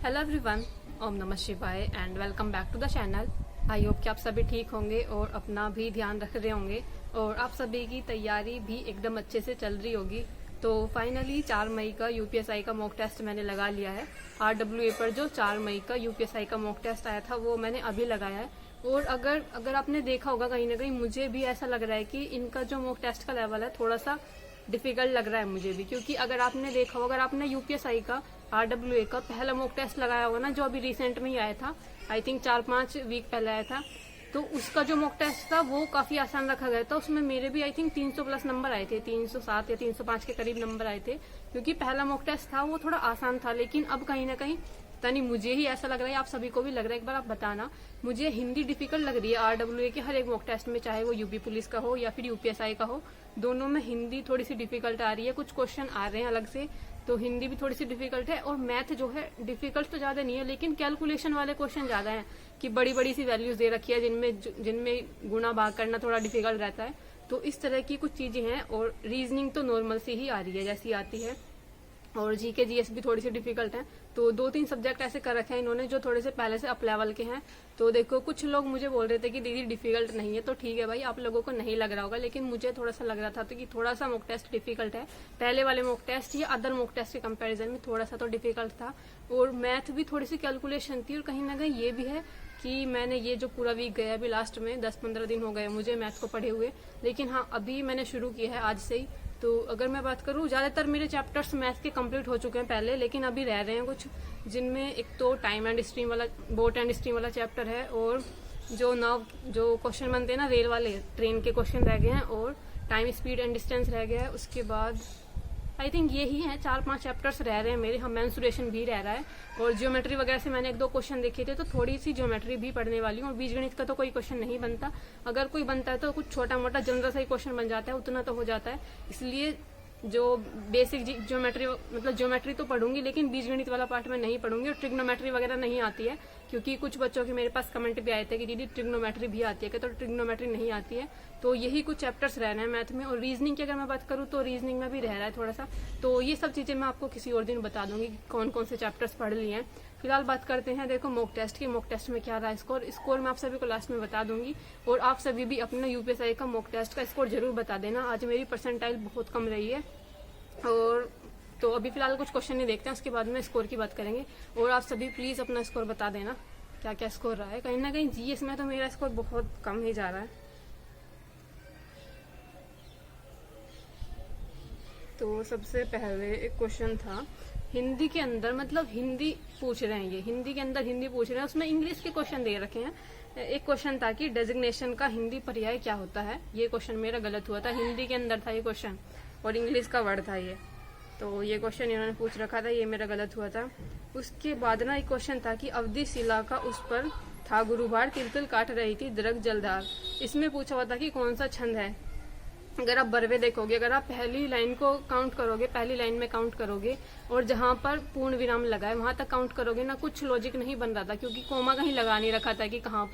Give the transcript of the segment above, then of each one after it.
Hello everyone, ओम नमः शिवाय and welcome back to the channel. I hope कि आप सभी ठीक होंगे और अपना भी ध्यान रख रहे होंगे और आप सभी की तैयारी भी एकदम अच्छे से चल रही होगी। तो फाइनली 4 मई का यूपीएसआई का मॉक टेस्ट मैंने लगा लिया है। आरडब्ल्यूए पर जो 4 मई का यूपीएसआई का मॉक टेस्ट आया था वो मैंने अभी लगाया है। और अगर आपने देखा होगा कहीं ना कहीं, मुझे भी ऐसा लग रहा है कि इनका जो मॉक टेस्ट का लेवल है थोड़ा सा डिफिकल्ट लग रहा है मुझे भी, क्योंकि अगर आपने देखा होगा, अगर आपने यूपीएसआई का आरडब्ल्यूए का पहला मॉक टेस्ट लगाया होगा ना, जो अभी रिसेंट में ही आया था, आई थिंक 4-5 वीक पहले आया था, तो उसका जो मॉक टेस्ट था वो काफी आसान रखा गया था। उसमें मेरे भी आई थिंक 300 प्लस नंबर आए थे, 307 या 305 के करीब नंबर आए थे, क्योंकि पहला मॉक टेस्ट था वो थोड़ा आसान था। लेकिन अब कहीं ना कहीं पता नहीं, मुझे ही ऐसा लग रहा है, आप सभी को भी लग रहा है, एक बार आप बताना, मुझे हिंदी डिफिकल्ट लग रही है आरडब्ल्यूए के हर एक मॉक टेस्ट में, चाहे वो यूपी पुलिस का हो या फिर यूपीएसआई का हो, दोनों में हिंदी थोड़ी सी डिफिकल्ट आ रही है। कुछ क्वेश्चन आ रहे हैं अलग से, तो हिंदी भी थोड़ी सी डिफिकल्ट है। और मैथ जो है डिफिकल्ट तो ज्यादा नहीं है, लेकिन कैलकुलेशन वाले क्वेश्चन ज्यादा हैं कि बड़ी बड़ी सी वैल्यूज दे रखी है जिनमें गुणा भाग करना थोड़ा डिफिकल्ट रहता है। तो इस तरह की कुछ चीजें हैं। और रीजनिंग तो नॉर्मल सी ही आ रही है जैसी आती है, और जीके जीएस भी थोड़ी सी डिफिकल्ट है। तो 2-3 सब्जेक्ट ऐसे कर रखे हैं इन्होंने जो थोड़े से पहले से अप लेवल के हैं। तो देखो, कुछ लोग मुझे बोल रहे थे कि दीदी डिफिकल्ट नहीं है, तो ठीक है भाई, आप लोगों को नहीं लग रहा होगा, लेकिन मुझे थोड़ा सा लग रहा था तो कि थोड़ा सा मॉक टेस्ट डिफिकल्ट है। पहले वाले मॉक टेस्ट या अदर मॉक टेस्ट के कंपैरिजन में थोड़ा सा तो डिफिकल्ट था। और मैथ भी थोड़ी सी कैलकुलेशन थी। और कहीं ना कहीं ये भी है कि मैंने ये जो पूरा वीक गया अभी लास्ट में 10-15 दिन हो गए मुझे मैथ को पढ़े हुए, लेकिन हाँ अभी मैंने शुरू किया है आज से ही। तो अगर मैं बात करूँ, ज्यादातर मेरे चैप्टर्स मैथ के कंप्लीट हो चुके हैं पहले, लेकिन अभी रह रहे हैं कुछ, जिनमें एक तो टाइम एंड स्ट्रीम वाला, बोट एंड स्ट्रीम वाला चैप्टर है, और जो क्वेश्चन बनते हैं ना रेल वाले, ट्रेन के क्वेश्चन रह गए हैं, और टाइम स्पीड एंड डिस्टेंस रह गया है। उसके बाद आई थिंक यही है, 4-5 चैप्टर्स रह रहे हैं मेरे। हम मेंसुरेशन भी रह रहा है, और ज्योमेट्री वगैरह से मैंने 1-2 क्वेश्चन देखे थे, तो थोड़ी सी ज्योमेट्री भी पढ़ने वाली हूँ। और बीजगणित का तो कोई क्वेश्चन नहीं बनता, अगर कोई बनता है तो कुछ छोटा मोटा जनरल सा ही क्वेश्चन बन जाता है, उतना तो हो जाता है। इसलिए जो बेसिक ज्योमेट्री, मतलब ज्योमेट्री तो पढ़ूंगी, लेकिन बीजगणित वाला पार्ट में नहीं पढ़ूंगी। और ट्रिग्नोमेट्री वगैरह नहीं आती है, क्योंकि कुछ बच्चों के मेरे पास कमेंट भी आए थे कि दीदी ट्रिग्नोमेट्री भी आती है क्या, तो ट्रिग्नोमेट्री नहीं आती है। तो यही कुछ चैप्टर्स रह रहे हैं मैथ में। और रीजनिंग की अगर मैं बात करूँ तो रीजनिंग में भी रह रहा है थोड़ा सा। तो ये सब चीजें मैं आपको किसी और दिन बता दूंगी कि कौन कौन से चैप्टर्स पढ़ लिए हैं। फिलहाल बात करते हैं, देखो मॉक टेस्ट की, मॉक टेस्ट में क्या रहा स्कोर मैं आप सभी को लास्ट में बता दूंगी। और आप सभी भी अपना यूपीएसआई का मॉक टेस्ट का स्कोर जरूर बता देना। आज मेरी परसेंटाइल बहुत कम रही है। और तो अभी फिलहाल कुछ क्वेश्चन नहीं देखते हैं, उसके बाद में स्कोर की बात करेंगे। और आप सभी प्लीज अपना स्कोर बता देना क्या क्या स्कोर रहा है। कहीं ना कहीं जीएस में तो मेरा स्कोर बहुत कम ही जा रहा है। तो सबसे पहले एक क्वेश्चन था हिंदी के अंदर, मतलब हिंदी पूछ रहे हैं, ये हिंदी के अंदर हिंदी पूछ रहे हैं, उसमें इंग्लिश के क्वेश्चन दे रखे हैं। एक क्वेश्चन था कि डेजिग्नेशन का हिंदी पर्याय क्या होता है। ये क्वेश्चन मेरा गलत हुआ था, हिंदी के अंदर था ये क्वेश्चन और इंग्लिश का वर्ड था ये, तो ये क्वेश्चन इन्होंने पूछ रखा था, ये मेरा गलत हुआ था। उसके बाद ना एक क्वेश्चन था कि अवधि शिला का उस पर था गुरुवार, तिल काट रही थी दरग जलधार। इसमें पूछा हुआ था कि कौन सा छंद है। अगर आप बरवे देखोगे, अगर आप पहली लाइन को काउंट करोगे, पहली लाइन में काउंट करोगे, और जहां पर पूर्ण विराम लगा है वहां तक काउंट करोगे ना, कुछ लॉजिक नहीं बन रहा था, क्योंकि कोमा कहीं लगा नहीं रखा था कि कहाँ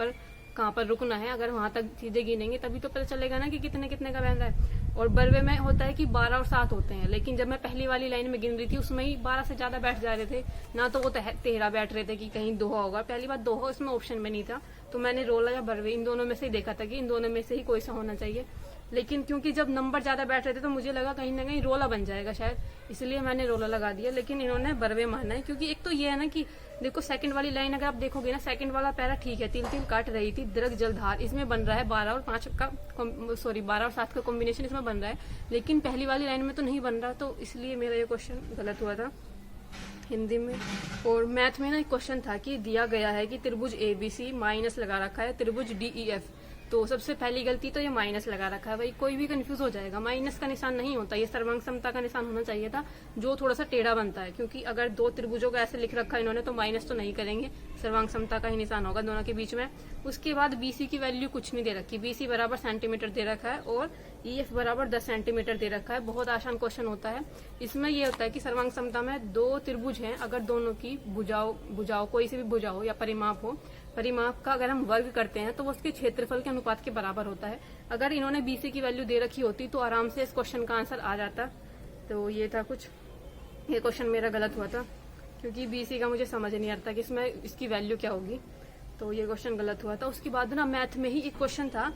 पर रुकना है। अगर वहां तक चीजें गिनेंगे तभी तो पता चलेगा ना कि कितने कितने का बन रहा है। और बरवे में होता है कि 12 और 7 होते हैं, लेकिन जब मैं पहली वाली लाइन में गिन रही थी उसमें ही 12 से ज्यादा बैठ जा रहे थे ना, तो वो 13 बैठ रहे थे कि कहीं दोहा होगा। पहली बात दोहा इसमें ऑप्शन में नहीं था, तो मैंने रोला या बरवे इन दोनों में से ही देखा था कि इन दोनों में से ही कोई सा होना चाहिए। लेकिन क्योंकि जब नंबर ज्यादा बैठ रहे थे तो मुझे लगा कहीं ना कहीं रोला बन जाएगा शायद, इसलिए मैंने रोला लगा दिया। लेकिन इन्होंने बरवे माना है, क्योंकि एक तो ये है ना कि देखो सेकंड वाली लाइन अगर आप देखोगे ना, सेकंड वाला पैरा ठीक है, तिल काट रही थी दरग जलधार, इसमें बन रहा है 12 और 7 का कॉम्बिनेशन इसमें बन रहा है, लेकिन पहली वाली लाइन में तो नहीं बन रहा, तो इसलिए मेरा ये क्वेश्चन गलत हुआ था हिंदी में। और मैथ में ना एक क्वेश्चन था कि दिया गया है कि त्रिभुज एबीसी माइनस लगा रखा है त्रिभुज डीईएफ। तो सबसे पहली गलती तो ये माइनस लगा रखा है। भाई कोई भी कंफ्यूज हो जाएगा, माइनस का निशान नहीं होता, ये सर्वांग समता का निशान होना चाहिए था, जो थोड़ा सा टेढ़ा बनता है। क्योंकि अगर 2 त्रिभुजों का ऐसे लिख रखा है इन्होंने, तो माइनस तो नहीं करेंगे, सर्वांग समता का ही निशान होगा दोनों के बीच में। उसके बाद बीसी की वैल्यू कुछ नहीं दे रखी, बीसी बराबर सेंटीमीटर दे रखा है, और ईएफ बराबर 10 सेंटीमीटर दे रखा है। बहुत आसान क्वेश्चन होता है। इसमें ये होता है कि सर्वांग समता में 2 त्रिभुज हैं, अगर दोनों की भुजाओं कोई से भी भुजा हो या परिमाप हो, परिमाप का अगर हम वर्ग करते हैं तो वो उसके क्षेत्रफल के अनुपात के बराबर होता है। अगर इन्होंने बीसी की वैल्यू दे रखी होती तो आराम से इस क्वेश्चन का आंसर आ जाता। तो ये था कुछ, ये क्वेश्चन मेरा गलत हुआ था। क्योंकि BC का मुझे समझ नहीं आता कि इसमें इसकी वैल्यू क्या होगी। तो ये क्वेश्चन गलत हुआ था। उसके बाद ना मैथ में ही एक क्वेश्चन था,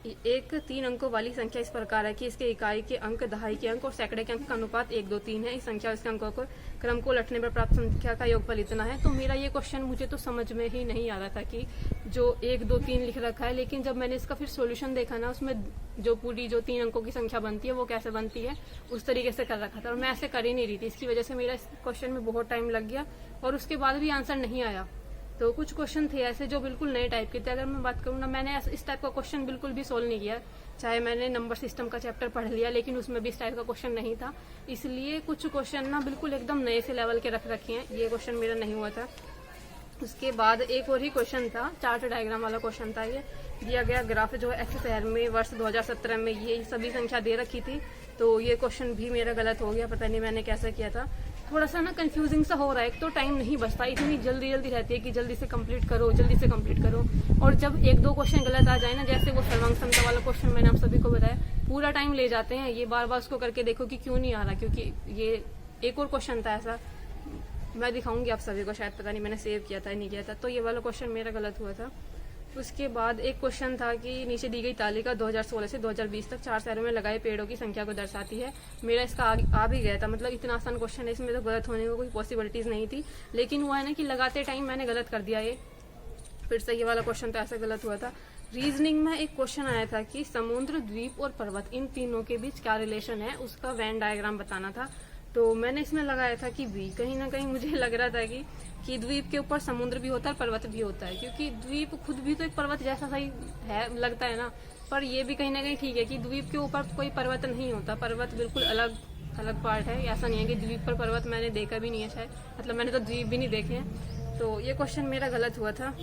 एक 3 अंकों वाली संख्या इस प्रकार है कि इसके इकाई के अंक, दहाई के अंक और सैकड़े के अंक का अनुपात 1, 2, 3 है। इस संख्या और इसके अंकों को क्रम को उलटने पर प्राप्त संख्या का योगफल इतना है। तो मेरा ये क्वेश्चन मुझे तो समझ में ही नहीं आ रहा था कि जो 1, 2, 3 लिख रखा है, लेकिन जब मैंने इसका फिर सॉल्यूशन देखा ना, उसमें जो पूरी जो 3 अंकों की संख्या बनती है वो कैसे बनती है उस तरीके से कर रखा था, और मैं ऐसे कर ही नहीं रही थी। इसकी वजह से मेरा इस क्वेश्चन में बहुत टाइम लग गया और उसके बाद भी आंसर नहीं आया। तो कुछ क्वेश्चन थे ऐसे जो बिल्कुल नए टाइप के थे। अगर मैं बात करूँ ना, मैंने इस टाइप का क्वेश्चन बिल्कुल भी सोल्व नहीं किया। चाहे मैंने नंबर सिस्टम का चैप्टर पढ़ लिया, लेकिन उसमें भी इस टाइप का क्वेश्चन नहीं था। इसलिए कुछ क्वेश्चन ना बिल्कुल एकदम नए से लेवल के रख रखे हैं। ये क्वेश्चन मेरा नहीं हुआ था। उसके बाद एक और ही क्वेश्चन था, चार्ट डायग्राम वाला क्वेश्चन था। ये दिया गया ग्राफ जो है एक्स शहर में वर्ष 2017 में ये सभी संख्या दे रखी थी। तो ये क्वेश्चन भी मेरा गलत हो गया, पता नहीं मैंने कैसे किया था। थोड़ा सा ना कंफ्यूजिंग सा हो रहा है। एक तो टाइम नहीं बचता, इतनी जल्दी रहती है कि जल्दी से कंप्लीट करो, जल्दी से कंप्लीट करो। और जब 1-2 क्वेश्चन गलत आ जाए ना, जैसे वो सर्वांग समता वाला क्वेश्चन मैंने आप सभी को बताया, पूरा टाइम ले जाते हैं। ये बार बार उसको करके देखो कि क्यों नहीं आ रहा, क्योंकि ये एक और क्वेश्चन था ऐसा, मैं दिखाऊंगी आप सभी को, शायद पता नहीं मैंने सेव किया था नहीं किया था। तो ये वाला क्वेश्चन मेरा गलत हुआ था। उसके बाद एक क्वेश्चन था कि नीचे दी गई तालिका 2016 से 2020 तक 4 शहरों में लगाए पेड़ों की संख्या को दर्शाती है। मेरा इसका आ भी गया था, मतलब इतना आसान क्वेश्चन है, इसमें तो गलत होने की कोई पॉसिबिलिटीज नहीं थी। लेकिन हुआ है ना कि लगाते टाइम मैंने गलत कर दिया। ये फिर से ये वाला क्वेश्चन तो ऐसा गलत हुआ था। रीजनिंग में एक क्वेश्चन आया था कि समुद्र, द्वीप और पर्वत, इन तीनों के बीच क्या रिलेशन है, उसका वेन डायग्राम बताना था। तो मैंने इसमें लगाया था कि बी। कहीं ना कहीं मुझे लग रहा था कि द्वीप के ऊपर समुद्र भी होता है, पर्वत भी होता है, क्योंकि द्वीप खुद भी तो एक पर्वत जैसा सही है, लगता है ना। पर ये भी कहीं ना कहीं ठीक है कि द्वीप के ऊपर कोई पर्वत नहीं होता, पर्वत बिल्कुल अलग अलग पार्ट है। ऐसा नहीं है कि द्वीप पर पर्वत मैंने देखा भी नहीं है शायद, मतलब मैंने तो द्वीप भी नहीं देखे हैं। तो ये क्वेश्चन मेरा गलत हुआ था।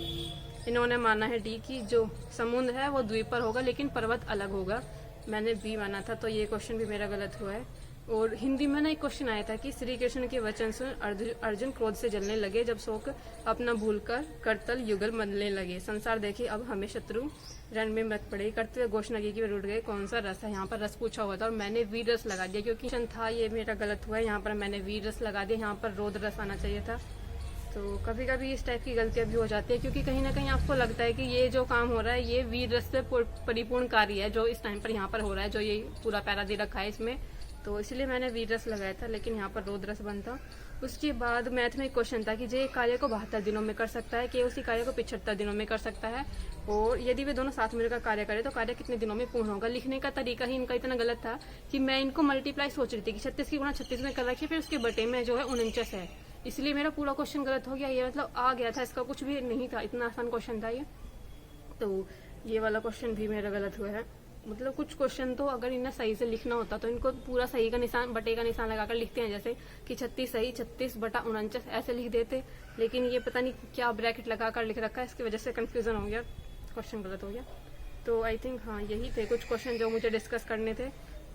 इन्होंने माना है डी की जो समुद्र है वो द्वीप पर होगा लेकिन पर्वत अलग होगा, मैंने बी माना था। तो ये क्वेश्चन भी मेरा गलत हुआ है। और हिंदी में ना एक क्वेश्चन आया था कि श्री कृष्ण के वचन सुन अर्जुन क्रोध से जलने लगे, जब शोक अपना भूलकर करतल युगल मलने लगे, संसार देखे अब हमें शत्रु रण में मत पड़े, करते हुए घोषणा की कि वे रुट गए, कौन सा रस है। यहाँ पर रस पूछा हुआ था और मैंने वीर रस लगा दिया, क्योंकि क्वेश्चन था ये मेरा गलत हुआ है। यहाँ पर मैंने वीर रस लगा दिया, यहाँ पर रोद रस आना चाहिए था। तो कभी कभी इस टाइप की गलतियां भी हो जाती है, क्योंकि कहीं ना कहीं आपको लगता है कि ये जो काम हो रहा है ये वीर रस से परिपूर्ण कार्य है जो इस टाइम पर यहाँ पर हो रहा है, जो ये पूरा पैरा दे रखा है इसमें। तो इसलिए मैंने वीर रस लगाया था, लेकिन यहाँ पर रोद रस बनता। उसके बाद मैथ में एक क्वेश्चन था कि जो एक कार्य को 72 दिनों में कर सकता है, कि उसी कार्य को 75 दिनों में कर सकता है, और यदि वे दोनों साथ मिलकर कार्य करें तो कार्य कितने दिनों में पूर्ण होगा। लिखने का तरीका ही इनका इतना गलत था कि मैं इनको मल्टीप्लाई सोच रही थी कि 36 की गुणा 36 में कर रखी, फिर उसके बटे में जो है 49 है, इसलिए मेरा पूरा क्वेश्चन गलत हो गया। ये मतलब आ गया था, इसका कुछ भी नहीं था, इतना आसान क्वेश्चन था ये। तो ये वाला क्वेश्चन भी मेरा गलत हुआ है। मतलब कुछ क्वेश्चन तो अगर इन्हें सही से लिखना होता तो इनको पूरा सही का निशान, बटे का निशान लगाकर लिखते हैं, जैसे कि 36 सही 36/49 ऐसे लिख देते। लेकिन ये पता नहीं क्या ब्रैकेट लगाकर लिख रखा है, इसकी वजह से कंफ्यूजन हो गया, क्वेश्चन गलत हो गया। तो आई थिंक हाँ यही थे कुछ क्वेश्चन जो मुझे डिस्कस करने थे।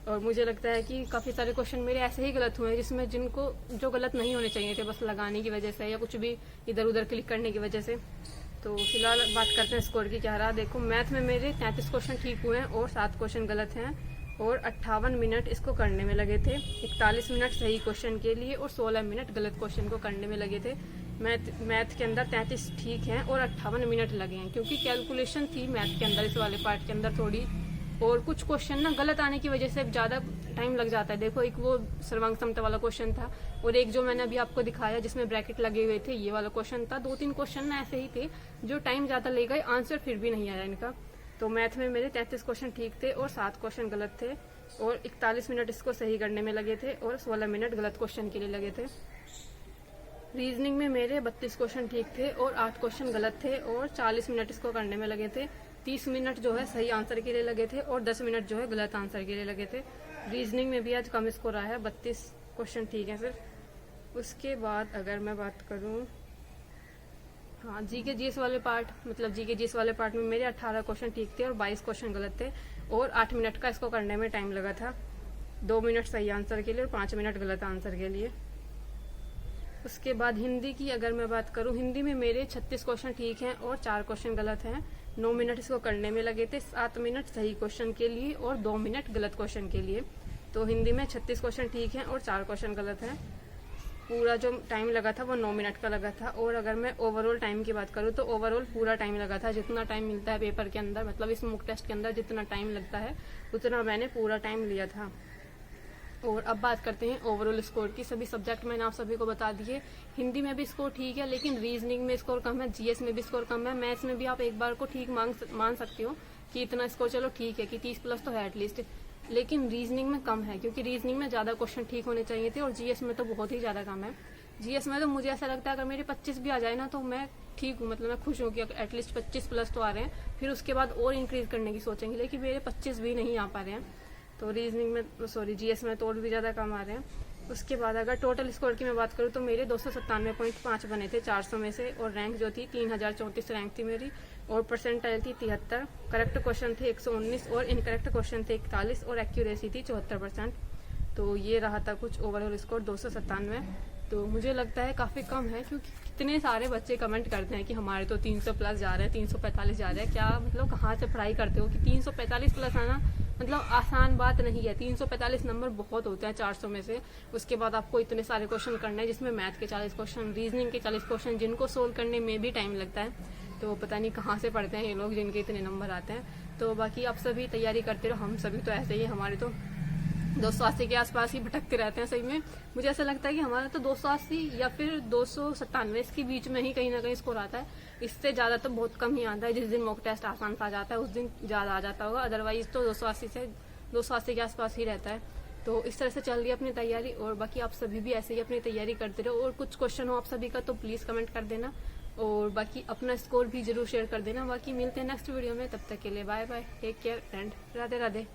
और मुझे लगता है कि काफ़ी सारे क्वेश्चन मेरे ऐसे ही गलत हुए हैं जिसमें जिनको जो गलत नहीं होने चाहिए थे, बस लगाने की वजह से या कुछ भी इधर उधर क्लिक करने की वजह से। तो फिलहाल बात करते हैं स्कोर की क्या रहा। देखो मैथ में मेरे 33 क्वेश्चन ठीक हुए हैं और 7 क्वेश्चन गलत हैं, और 58 मिनट इसको करने में लगे थे। 41 मिनट सही क्वेश्चन के लिए और 16 मिनट गलत क्वेश्चन को करने में लगे थे। मैथ के अंदर 33 ठीक हैं और 58 मिनट लगे हैं, क्योंकि कैलकुलेशन थी मैथ के अंदर, इस वाले पार्ट के अंदर थोड़ी, और कुछ क्वेश्चन ना गलत आने की वजह से ज़्यादा टाइम लग जाता है। देखो एक वो सर्वांग समता वाला क्वेश्चन था, और एक जो मैंने अभी आपको दिखाया जिसमें ब्रैकेट लगे हुए थे, ये वाला क्वेश्चन था। 2-3 क्वेश्चन ना ऐसे ही थे जो टाइम ज़्यादा ले गए, आंसर फिर भी नहीं आया इनका। तो मैथ में मेरे 33 क्वेश्चन ठीक थे और 7 क्वेश्चन गलत थे, और 41 मिनट इसको सही करने में लगे थे और 16 मिनट गलत क्वेश्चन के लिए लगे थे। रीजनिंग में मेरे 32 क्वेश्चन ठीक थे और 8 क्वेश्चन गलत थे, और 40 मिनट इसको करने में लगे थे। 30 मिनट जो है सही आंसर के लिए लगे थे और 10 मिनट जो है गलत आंसर के लिए लगे थे। रीजनिंग में भी आज कम स्कोर आया है, 32 क्वेश्चन ठीक है सिर्फ। उसके बाद अगर मैं बात करूं, हाँ जीके जीएस वाले पार्ट, मतलब जीके जीएस वाले पार्ट में मेरे 18 क्वेश्चन ठीक थे और 22 क्वेश्चन गलत थे, और 8 मिनट का इसको करने में टाइम लगा था। 2 मिनट सही आंसर के लिए और 5 मिनट गलत आंसर के लिए। उसके बाद हिंदी की अगर मैं बात करूं, हिंदी में मेरे 36 क्वेश्चन ठीक हैं और 4 क्वेश्चन गलत हैं। 9 मिनट इसको करने में लगे थे, 7 मिनट सही क्वेश्चन के लिए और 2 मिनट गलत क्वेश्चन के लिए। तो हिंदी में 36 क्वेश्चन ठीक हैं और 4 क्वेश्चन गलत हैं। पूरा जो टाइम लगा था वो 9 मिनट का लगा था। और अगर मैं ओवरऑल टाइम की बात करूँ तो ओवरऑल पूरा टाइम लगा था, जितना टाइम मिलता है पेपर के अंदर, मतलब इस मॉक टेस्ट के अंदर जितना टाइम लगता है उतना मैंने पूरा टाइम लिया था। और अब बात करते हैं ओवरऑल स्कोर की। सभी सब्जेक्ट मैंने आप सभी को बता दिए। हिंदी में भी स्कोर ठीक है, लेकिन रीजनिंग में स्कोर कम है, जीएस में भी स्कोर कम है, मैथ्स में भी आप एक बार को ठीक मान सकती हो कि इतना स्कोर चलो ठीक है कि 30 प्लस तो है एटलीस्ट, लेकिन रीजनिंग में कम है, क्योंकि रीजनिंग में ज़्यादा क्वेश्चन ठीक होने चाहिए थे और जीएस में तो बहुत ही ज़्यादा कम है। जीएस में तो मुझे ऐसा लगता है अगर मेरे 25 भी आ जाए ना तो मैं ठीक हूँ, मतलब मैं खुश हूँ कि एटलीस्ट 25 प्लस तो आ रहे हैं। फिर उसके बाद और इंक्रीज करने की सोचेंगे, लेकिन मेरे 25 भी नहीं आ पा रहे हैं, तो रीजनिंग में जीएस में तो और भी ज़्यादा कम आ रहे हैं। उसके बाद अगर टोटल स्कोर की मैं बात करूँ तो मेरे 297.5 बने थे 400 में से, और रैंक जो थी 3034 रैंक थी मेरी, और परसेंटाइल थी 73, करेक्ट क्वेश्चन थे 119 और इनकरेक्ट क्वेश्चन थे 41 और एक्यूरेसी थी 74%। तो ये रहा था कुछ ओवरऑल स्कोर 297। तो मुझे लगता है काफ़ी कम है, क्योंकि कितने सारे बच्चे कमेंट करते हैं कि हमारे तो 300 प्लस जा रहे हैं, 345 जा रहे हैं। क्या मतलब कहाँ से पढ़ाई करते हो कि 345 प्लस आना मतलब आसान बात नहीं है। 345 नंबर बहुत होते हैं 400 में से। उसके बाद आपको इतने सारे क्वेश्चन करने हैं, जिसमें मैथ के 40 क्वेश्चन, रीजनिंग के 40 क्वेश्चन, जिनको सोल्व करने में भी टाइम लगता है। तो पता नहीं कहाँ से पढ़ते हैं ये लोग जिनके इतने नंबर आते हैं। तो बाकी आप सभी तैयारी करते रहो, हम सभी तो ऐसे ही, हमारे तो 280 के आसपास ही भटकते रहते हैं। सही में मुझे ऐसा लगता है कि हमारा तो 280 या फिर 297 के बीच में ही कहीं ना कहीं स्कोर आता है। इससे ज़्यादा तो बहुत कम ही आता है। जिस दिन मॉक टेस्ट आसान सा जाता है उस दिन ज़्यादा आ जाता होगा, अदरवाइज तो 280 के आसपास ही रहता है। तो इस तरह से चल रही है अपनी तैयारी, और बाकी आप सभी भी ऐसे ही अपनी तैयारी करते रहो। और कुछ क्वेश्चन हो आप सभी का तो प्लीज़ कमेंट कर देना, और बाकी अपना स्कोर भी जरूर शेयर कर देना। बाकी मिलते हैं नेक्स्ट वीडियो में, तब तक के लिए bye bye, take care and Radhe Radhe.